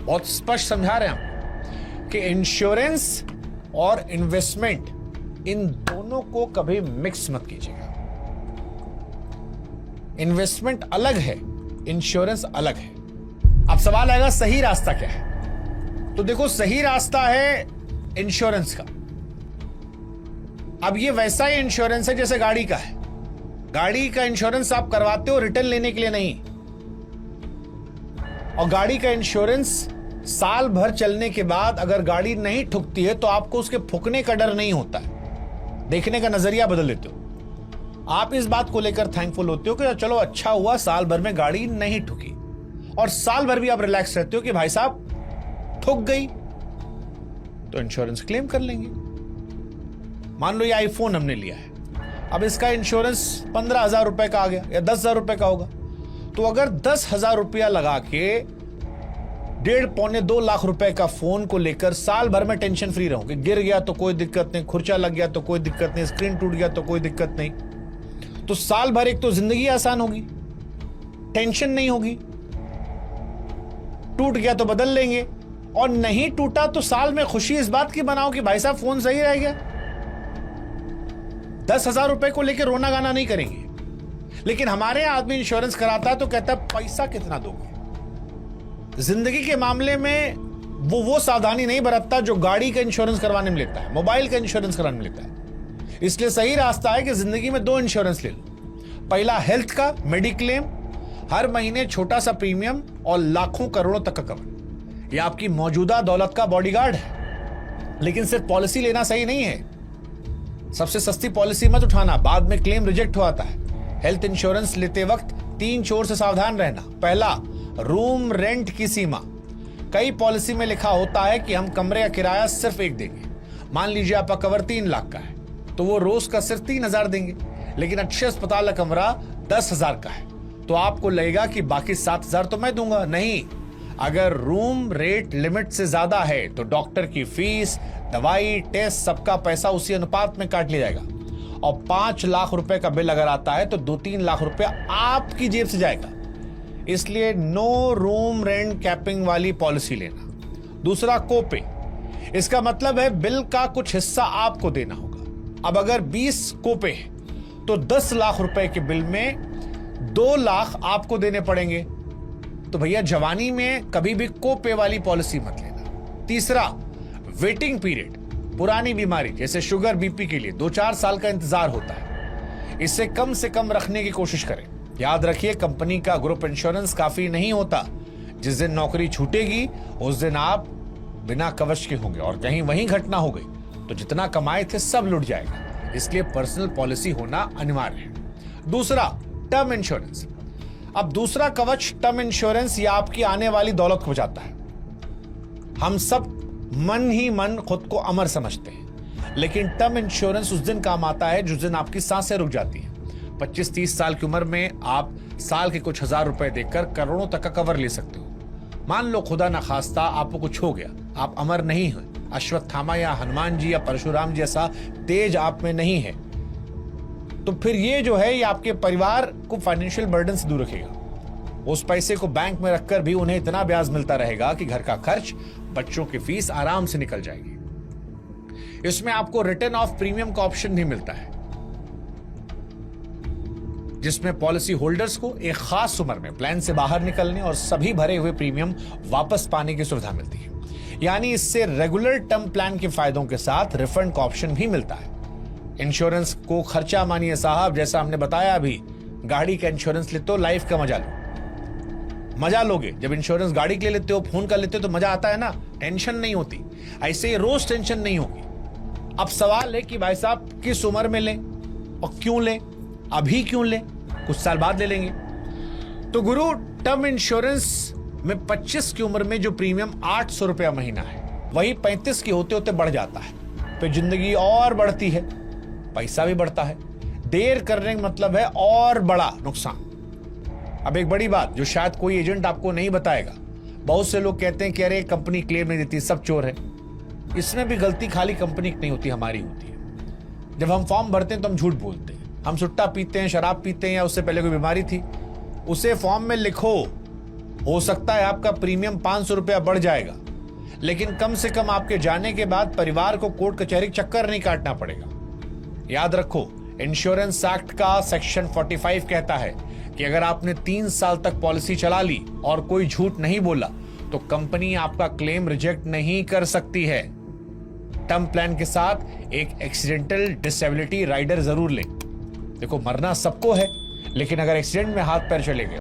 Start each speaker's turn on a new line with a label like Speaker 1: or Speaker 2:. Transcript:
Speaker 1: बहुत स्पष्ट समझा रहे हैं हम कि इंश्योरेंस और इन्वेस्टमेंट इन दोनों को कभी मिक्स मत कीजिएगा। इन्वेस्टमेंट अलग है, इंश्योरेंस अलग है। अब सवाल आएगा सही रास्ता क्या है? तो देखो, सही रास्ता है इंश्योरेंस का। अब ये वैसा ही इंश्योरेंस है जैसे गाड़ी का है। गाड़ी का इंश्योरेंस आप करवाते हो रिटर्न लेने के लिए नहीं, और गाड़ी का इंश्योरेंस साल भर चलने के बाद अगर गाड़ी नहीं ठुकती है तो आपको उसके फूकने का डर नहीं होता है, देखने का नजरिया बदल देते हो। आप इस बात को लेकर थैंकफुल होते हो कि चलो अच्छा हुआ साल भर में गाड़ी नहीं ठुकी, और साल भर भी आप रिलैक्स रहते हो कि भाई साहब ठुक गई तो इंश्योरेंस क्लेम कर लेंगे। मान लो ये आईफोन हमने लिया है, अब इसका इंश्योरेंस 15,000 रुपए का आ गया या 10,000 रुपए का होगा, तो अगर 10,000 रुपया लगा के 1.5-2 लाख रुपए का फोन को लेकर साल भर में टेंशन फ्री रहूं कि गिर गया तो कोई दिक्कत नहीं, खुर्चा लग गया तो कोई दिक्कत नहीं, स्क्रीन टूट गया तो कोई दिक्कत नहीं, तो साल भर एक तो जिंदगी आसान होगी, टेंशन नहीं होगी। टूट गया तो बदल लेंगे, और नहीं टूटा तो साल में खुशी इस बात की बनाओ कि भाई साहब फोन सही रह गया। 10,000 रुपए को लेकर रोना गाना नहीं करेंगे। लेकिन हमारे यहां आदमी इंश्योरेंस कराता है तो कहता है पैसा कितना दोगे। जिंदगी के मामले में वो सावधानी नहीं बरतता जो गाड़ी का इंश्योरेंस करवाने में लेता है, मोबाइल का इंश्योरेंस कराने में लेता है। इसलिए सही रास्ता है कि जिंदगी में 2 इंश्योरेंस ले लो। पहला हेल्थ का मेडिक्लेम, हर महीने छोटा सा प्रीमियम और लाखों करोड़ों तक का कवर। यह आपकी मौजूदा दौलत का बॉडीगार्ड है। लेकिन सिर्फ पॉलिसी लेना सही नहीं है, सबसे सस्ती पॉलिसी मत उठाना, बाद में क्लेम रिजेक्ट हो आता है। हेल्थ इंश्योरेंस लेते वक्त 3 छोर से सावधान रहना। पहला, रूम रेंट की सीमा। कई पॉलिसी में लिखा होता है कि हम कमरे का किराया सिर्फ 1 देंगे। मान लीजिए आपका कवर 3 लाख का है तो वो रोज का सिर्फ 3,000 देंगे, लेकिन अच्छे अस्पताल का कमरा 10,000 का है तो आपको लगेगा कि बाकी 7,000 तो मैं दूंगा। नहीं, अगर रूम रेट लिमिट से ज्यादा है तो डॉक्टर की फीस, दवाई, टेस्ट, सबका पैसा उसी अनुपात में काट लिया जाएगा, और 5 लाख रुपए का बिल अगर आता है तो 2-3 लाख रुपए आपकी जेब से जाएगा। इसलिए नो रूम रेंट कैपिंग वाली पॉलिसी लेना। दूसरा, कोपे। इसका मतलब है बिल का कुछ हिस्सा आपको देना होगा। अब अगर 20 कोपे है तो 10 लाख रुपए के बिल में 2 लाख आपको देने पड़ेंगे। तो भैया जवानी में कभी भी कोपे वाली पॉलिसी मत लेना। तीसरा, वेटिंग पीरियड। पुरानी बीमारी जैसे शुगर, बीपी के लिए 2-4 साल का इंतजार होता है, इससे कम से कम रखने की कोशिश करें। याद रखिए, कंपनी का ग्रुप इंश्योरेंस काफी नहीं होता। जिस दिन नौकरी छूटेगी उस दिन आप बिना कवच के होंगे, और कहीं वहीं घटना हो गई तो जितना कमाए थे सब लुट जाएगा। इसलिए पर्सनल पॉलिसी होना अनिवार्य है। दूसरा, टर्म इंश्योरेंस। अब दूसरा कवच टर्म इंश्योरेंस, यह आपकी आने वाली दौलत को बचाता है। हम सब मन ही मन खुद को अमर समझते हैं, लेकिन टर्म इंश्योरेंस उस दिन काम आता है जिस दिन आपकी सांसें रुक जाती हैं। 25-30 साल की उम्र में आप साल के कुछ हजार रुपए देकर करोड़ों तक का कवर ले सकते हो। मान लो खुदा न खास्ता आपको कुछ हो गया, आप अमर नहीं हैं, अश्वत्थामा या हनुमान जी या परशुराम जैसा तेज आप में नहीं है, तो फिर ये जो है ये आपके परिवार को फाइनेंशियल बर्डन से दूर रखेगा। उस पैसे को बैंक में रखकर भी उन्हें इतना ब्याज मिलता रहेगा कि घर का खर्च, बच्चों की फीस आराम से निकल जाएगी। इसमें आपको रिटर्न ऑफ प्रीमियम का ऑप्शन भी मिलता है, जिसमें पॉलिसी होल्डर्स को एक खास उम्र में प्लान से बाहर निकलने और सभी भरे हुए प्रीमियम वापस पाने की सुविधा मिलती है। यानी इससे रेगुलर टर्म प्लान के फायदों के साथ रिफंड का ऑप्शन भी मिलता है। इंश्योरेंस को खर्चा मानिए साहब, जैसा हमने बताया अभी, गाड़ी का इंश्योरेंस लेते हो लाइफ का मजा लो। मजा लोगे जब इंश्योरेंस गाड़ी के लिए लेते हो, फोन का लेते हो तो मजा आता है ना, टेंशन नहीं होती। ऐसे ही रोज टेंशन नहीं होगी। अब सवाल है कि भाई साहब किस उम्र में लें और क्यों लें, अभी क्यों लें, कुछ साल बाद ले लेंगे। तो गुरु, टर्म इंश्योरेंस में 25 की उम्र में जो प्रीमियम 800 रुपया महीना है, वही 35 की होते होते बढ़ जाता है। फिर जिंदगी और बढ़ती है, पैसा भी बढ़ता है। देर करने का मतलब है और बड़ा नुकसान। अब एक बड़ी बात जो शायद कोई एजेंट आपको नहीं बताएगा, बहुत से लोग कहते हैं कि अरे कंपनी क्लेम नहीं देती, सब चोर है। इसमें भी गलती खाली कंपनी की नहीं होती, हमारी होती है। जब हम फॉर्म भरते हैं तो हम झूठ बोलते हैं, हम सुट्टा पीते हैं, शराब पीते हैं, या उससे पहले कोई बीमारी थी, उसे फॉर्म में लिखो। हो सकता है आपका प्रीमियम 500 रुपया बढ़ जाएगा, लेकिन कम से कम आपके जाने के बाद परिवार को कोर्ट कचहरी चक्कर नहीं काटना पड़ेगा। याद रखो, इंश्योरेंस एक्ट का सेक्शन 45 कहता है कि अगर आपने 3 साल तक पॉलिसी चला ली और कोई झूठ नहीं बोला तो कंपनी आपका क्लेम रिजेक्ट नहीं कर सकती है। टर्म प्लान के साथ एक एक्सीडेंटल डिसेबिलिटी राइडर जरूर लें। देखो, मरना सबको है, लेकिन अगर एक्सीडेंट में हाथ पैर चले गए